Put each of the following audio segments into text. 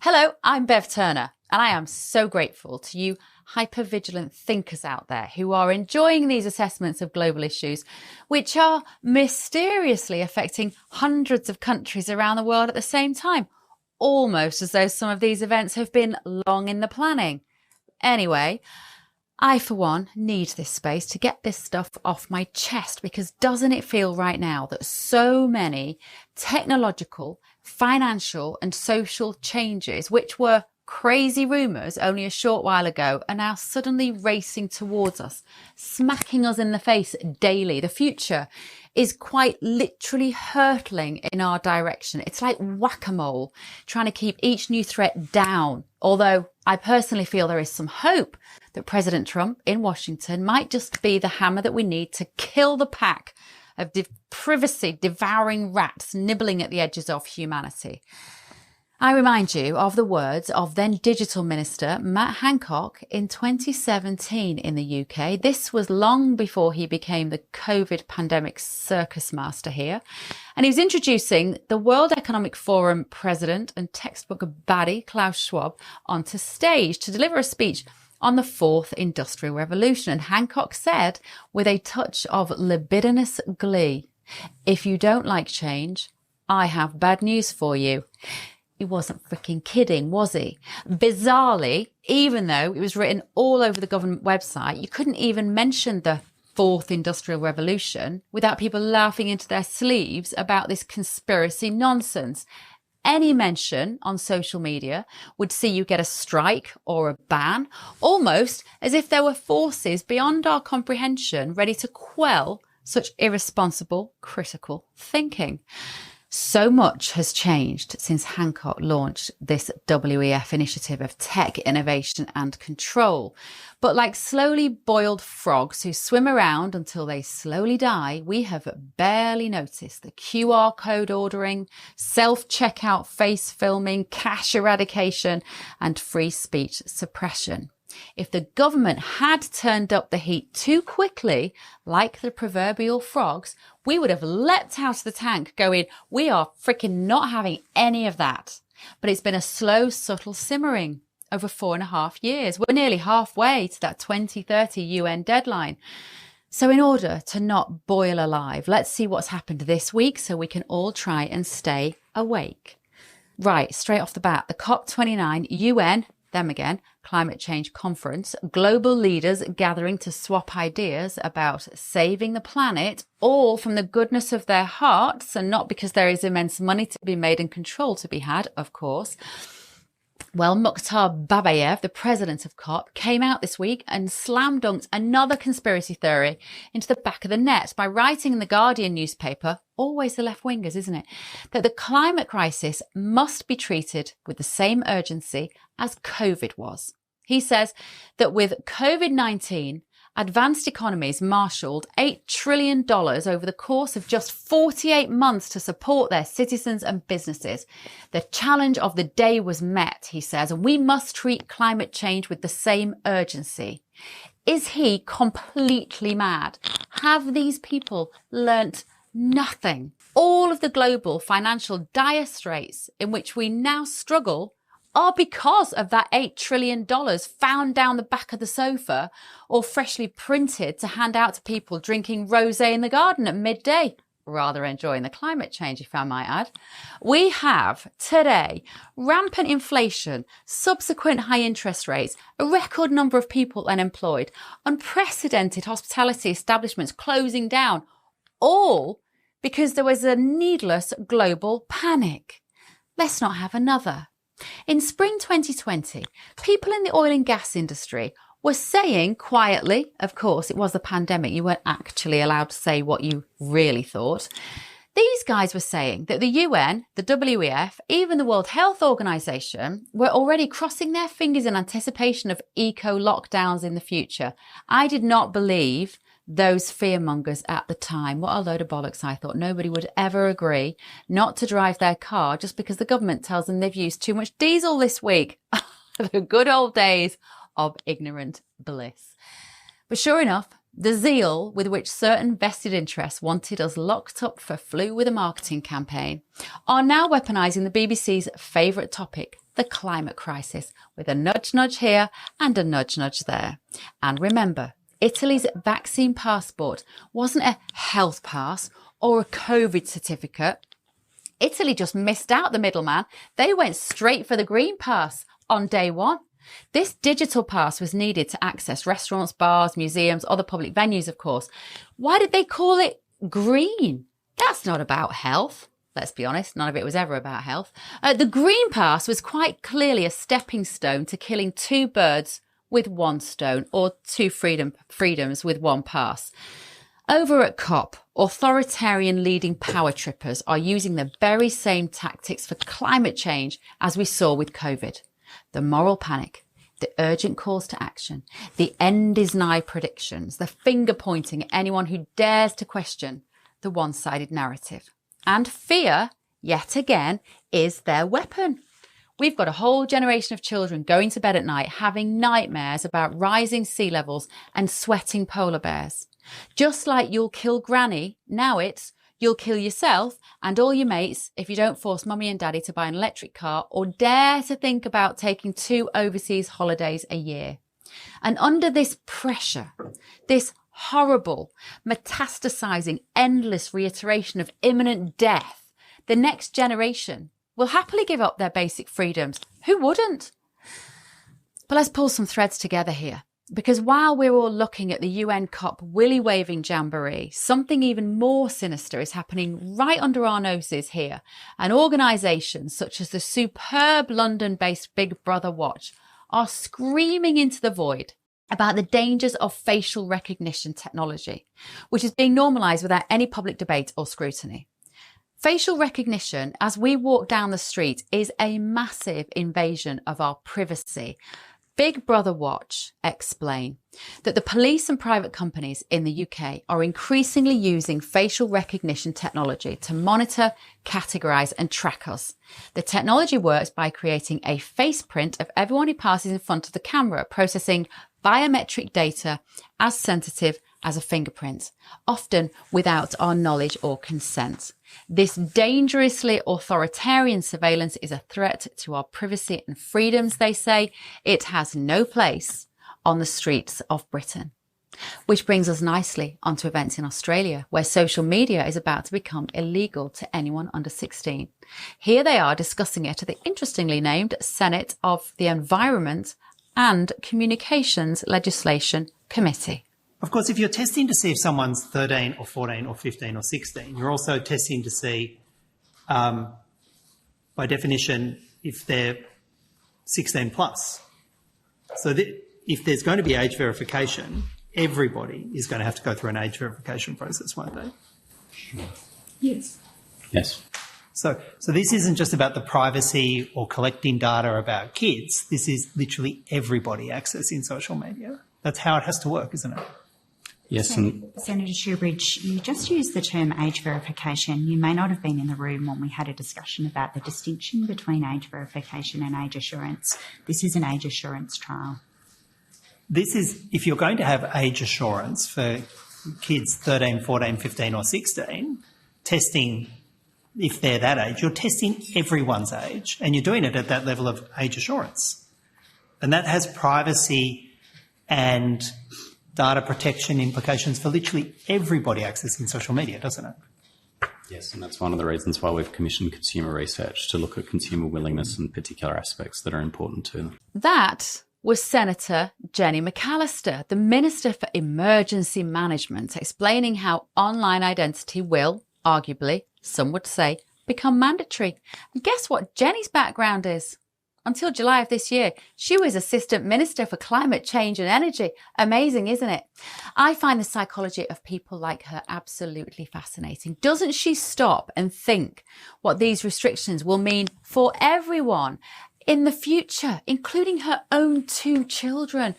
Hello, I'm Bev Turner, and I am so grateful to you hypervigilant thinkers out there who are enjoying these assessments of global issues, which are mysteriously affecting hundreds of countries around the world at the same time, almost as though some of these events have been long in the planning. Anyway, I, for one, need this space to get this stuff off my chest, because doesn't it feel right now that so many technological, financial and social changes, which were crazy rumours only a short while ago, are now suddenly racing towards us, smacking us in the face daily? The future is quite literally hurtling in our direction. It's like whack-a-mole, trying to keep each new threat down. Although I personally feel there is some hope that President Trump in Washington might just be the hammer that we need to kill the pack of privacy devouring rats nibbling at the edges of humanity. I remind you of the words of then Digital Minister Matt Hancock in 2017 in the UK. This was long before he became the COVID pandemic circus master here. And he was introducing the World Economic Forum president and textbook baddie Klaus Schwab onto stage to deliver a speech on the fourth industrial revolution. And Hancock said, with a touch of libidinous glee, "If you don't like change, I have bad news for you." He wasn't freaking kidding, was he? Bizarrely, even though it was written all over the government website, you couldn't even mention the fourth industrial revolution without people laughing into their sleeves about this conspiracy nonsense. Any mention on social media would see you get a strike or a ban, almost as if there were forces beyond our comprehension ready to quell such irresponsible, critical thinking. So much has changed since Hancock launched this WEF initiative of tech innovation and control. But like slowly boiled frogs who swim around until they slowly die, we have barely noticed the QR code ordering, self-checkout face filming, cash eradication, and free speech suppression. If the government had turned up the heat too quickly, like the proverbial frogs, we would have leapt out of the tank going, we are freaking not having any of that. But it's been a slow, subtle simmering over 4.5 years. We're nearly halfway to that 2030 UN deadline. So in order to not boil alive, let's see what's happened this week so we can all try and stay awake. Right, straight off the bat, the COP29 UN, them again, climate change conference, global leaders gathering to swap ideas about saving the planet, all from the goodness of their hearts and not because there is immense money to be made and control to be had, of course. Well, Mukhtar Babayev, the president of COP, came out this week and slam dunked another conspiracy theory into the back of the net by writing in the Guardian newspaper, always the left-wingers, isn't it, that the climate crisis must be treated with the same urgency as COVID was. He says that with COVID-19, advanced economies marshalled $8 trillion over the course of just 48 months to support their citizens and businesses. The challenge of the day was met, he says, and we must treat climate change with the same urgency. Is he completely mad? Have these people learnt nothing? All of the global financial dire straits in which we now struggle are because of that $8 trillion found down the back of the sofa or freshly printed to hand out to people drinking rosé in the garden at midday. Rather enjoying the climate change, if I might add. We have today rampant inflation, subsequent high interest rates, a record number of people unemployed, unprecedented hospitality establishments closing down, all because there was a needless global panic. Let's not have another. In spring 2020, people in the oil and gas industry were saying quietly, of course, it was the pandemic, you weren't actually allowed to say what you really thought. These guys were saying that the UN, the WEF, even the World Health Organization were already crossing their fingers in anticipation of eco-lockdowns in the future. I did not believe those fearmongers at the time. What a load of bollocks, I thought. Nobody would ever agree not to drive their car just because the government tells them they've used too much diesel this week. The good old days of ignorant bliss. But sure enough, the zeal with which certain vested interests wanted us locked up for flew with a marketing campaign are now weaponising the BBC's favourite topic, the climate crisis with a nudge nudge here and a nudge nudge there. And remember, Italy's vaccine passport wasn't a health pass or a COVID certificate. Italy just missed out the middleman. They went straight for the green pass on day one. This digital pass was needed to access restaurants, bars, museums, other public venues, of course. Why did they call it green? That's not about health. Let's be honest, none of it was ever about health. The green pass was quite clearly a stepping stone to killing two birds with one stone, or two freedoms with one pass. Over at COP, authoritarian leading power trippers are using the very same tactics for climate change as we saw with COVID. The moral panic, the urgent calls to action, the end is nigh predictions, the finger pointing at anyone who dares to question the one-sided narrative. And fear, yet again, is their weapon. We've got a whole generation of children going to bed at night having nightmares about rising sea levels and sweating polar bears. Just like you'll kill granny, now it's you'll kill yourself and all your mates if you don't force mummy and daddy to buy an electric car or dare to think about taking 2 overseas holidays a year. And under this pressure, this horrible, metastasizing, endless reiteration of imminent death, the next generation will happily give up their basic freedoms. Who wouldn't? But let's pull some threads together here. Because while we're all looking at the UN COP willy-waving jamboree, something even more sinister is happening right under our noses here. And organisations such as the superb London-based Big Brother Watch are screaming into the void about the dangers of facial recognition technology, which is being normalised without any public debate or scrutiny. Facial recognition, as we walk down the street, is a massive invasion of our privacy. Big Brother Watch explain that the police and private companies in the UK are increasingly using facial recognition technology to monitor, categorise and track us. The technology works by creating a face print of everyone who passes in front of the camera, processing biometric data as sensitive as a fingerprint, often without our knowledge or consent. This dangerously authoritarian surveillance is a threat to our privacy and freedoms, they say. It has no place on the streets of Britain. Which brings us nicely onto events in Australia, where social media is about to become illegal to anyone under 16. Here they are discussing it at the interestingly named Senate of the Environment and Communications Legislation Committee. Of course, if you're testing to see if someone's 13 or 14 or 15 or 16, you're also testing to see, by definition, if they're 16 plus. So if there's going to be age verification, everybody is going to have to go through an age verification process, won't they? Sure. Yes. Yes. So this isn't just about the privacy or collecting data about kids. This is literally everybody accessing social media. That's how it has to work, isn't it? Yes. Senator Shoebridge, you just used the term age verification. You may not have been in the room when we had a discussion about the distinction between age verification and age assurance. This is an age assurance trial. This is, if you're going to have age assurance for kids 13, 14, 15 or 16, testing, if they're that age, you're testing everyone's age and you're doing it at that level of age assurance. And that has privacy and data protection implications for literally everybody accessing social media, doesn't it? Yes, and that's one of the reasons why we've commissioned consumer research to look at consumer willingness and particular aspects that are important to them. That was Senator Jenny McAllister, the Minister for Emergency Management, explaining how online identity will, arguably, some would say, become mandatory. And guess what Jenny's background is? Until July of this year, she was Assistant Minister for Climate Change and Energy. Amazing, isn't it? I find the psychology of people like her absolutely fascinating. Doesn't she stop and think what these restrictions will mean for everyone in the future, including her own 2 children?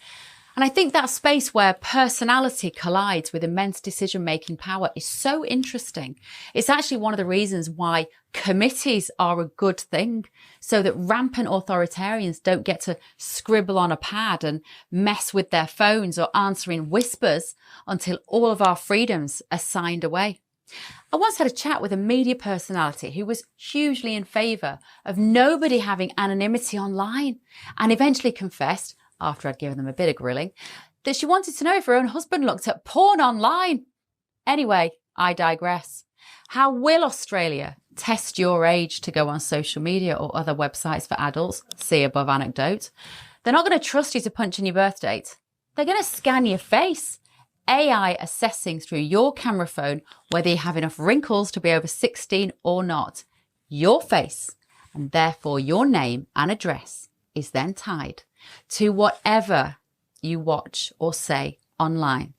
And I think that space where personality collides with immense decision-making power is so interesting. It's actually one of the reasons why committees are a good thing, so that rampant authoritarians don't get to scribble on a pad and mess with their phones or answer in whispers until all of our freedoms are signed away. I once had a chat with a media personality who was hugely in favour of nobody having anonymity online, and eventually confessed, after I'd given them a bit of grilling, that she wanted to know if her own husband looked at porn online. Anyway, I digress. How will Australia test your age to go on social media or other websites for adults? See above anecdote. They're not going to trust you to punch in your birth date. They're going to scan your face. AI assessing through your camera phone whether you have enough wrinkles to be over 16 or not. Your face, and therefore your name and address, is then tied to whatever you watch or say online.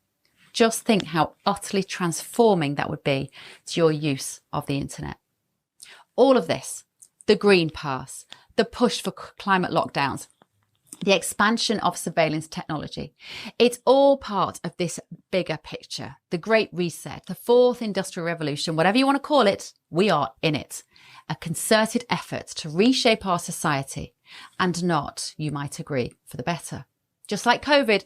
Just think how utterly transforming that would be to your use of the internet. All of this, the Green Pass, the push for climate lockdowns, the expansion of surveillance technology, it's all part of this bigger picture. The Great Reset, the Fourth Industrial Revolution, whatever you want to call it, we are in it. A concerted effort to reshape our society, and not, you might agree, for the better. Just like COVID,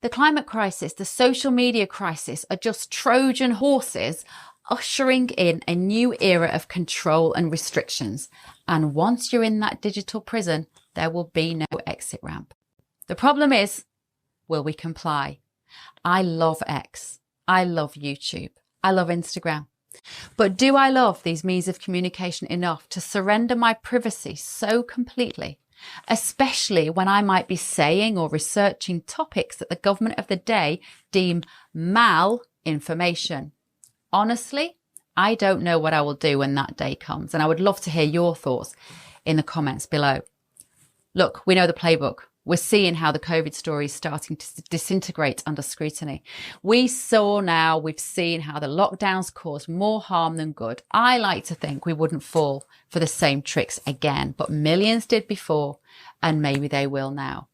the climate crisis, the social media crisis are just Trojan horses ushering in a new era of control and restrictions. And once you're in that digital prison, there will be no exit ramp. The problem is, will we comply? I love X. I love YouTube. I love Instagram. But do I love these means of communication enough to surrender my privacy so completely? Especially when I might be saying or researching topics that the government of the day deem mal-information. Honestly, I don't know what I will do when that day comes, and I would love to hear your thoughts in the comments below. Look, we know the playbook. We're seeing how the COVID story is starting to disintegrate under scrutiny. We've seen how the lockdowns caused more harm than good. I like to think we wouldn't fall for the same tricks again, but millions did before, and maybe they will now.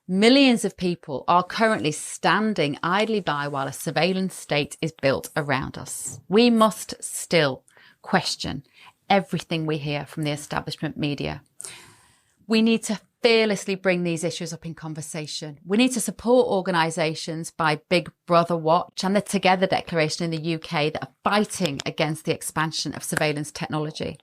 Millions of people are currently standing idly by while a surveillance state is built around us. We must still question everything we hear from the establishment media. We need to fearlessly bring these issues up in conversation. We need to support organisations by Big Brother Watch and the Together Declaration in the UK that are fighting against the expansion of surveillance technology.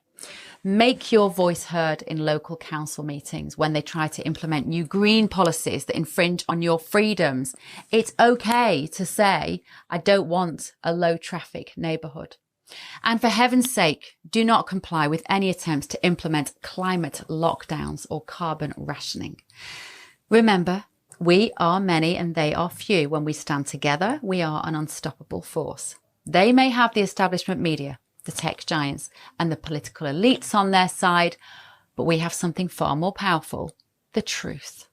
Make your voice heard in local council meetings when they try to implement new green policies that infringe on your freedoms. It's okay to say, I don't want a low traffic neighbourhood. And for heaven's sake, do not comply with any attempts to implement climate lockdowns or carbon rationing. Remember, we are many and they are few. When we stand together, we are an unstoppable force. They may have the establishment media, the tech giants, and the political elites on their side, but we have something far more powerful, the truth.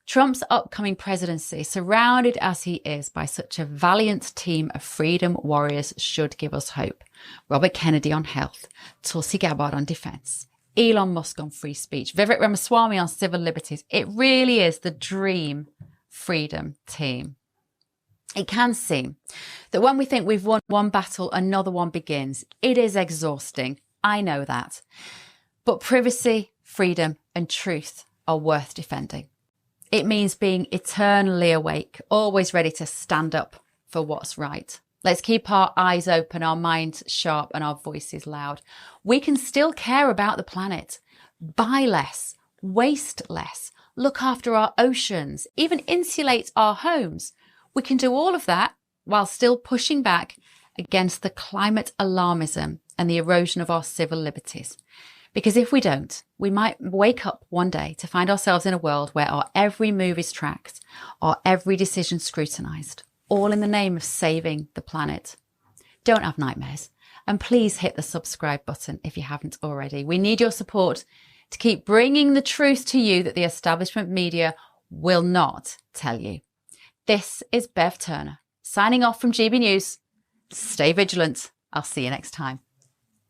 Trump's upcoming presidency, surrounded as he is by such a valiant team of freedom warriors, should give us hope. Robert Kennedy on health, Tulsi Gabbard on defence, Elon Musk on free speech, Vivek Ramaswamy on civil liberties. It really is the dream freedom team. It can seem that when we think we've won one battle, another one begins. It is exhausting. I know that. But privacy, freedom, and truth are worth defending. It means being eternally awake, always ready to stand up for what's right. Let's keep our eyes open, our minds sharp, and our voices loud. We can still care about the planet, buy less, waste less, look after our oceans, even insulate our homes. We can do all of that while still pushing back against the climate alarmism and the erosion of our civil liberties. Because if we don't, we might wake up one day to find ourselves in a world where our every move is tracked, our every decision scrutinised, all in the name of saving the planet. Don't have nightmares. And please hit the subscribe button if you haven't already. We need your support to keep bringing the truth to you that the establishment media will not tell you. This is Bev Turner, signing off from GB News. Stay vigilant. I'll see you next time.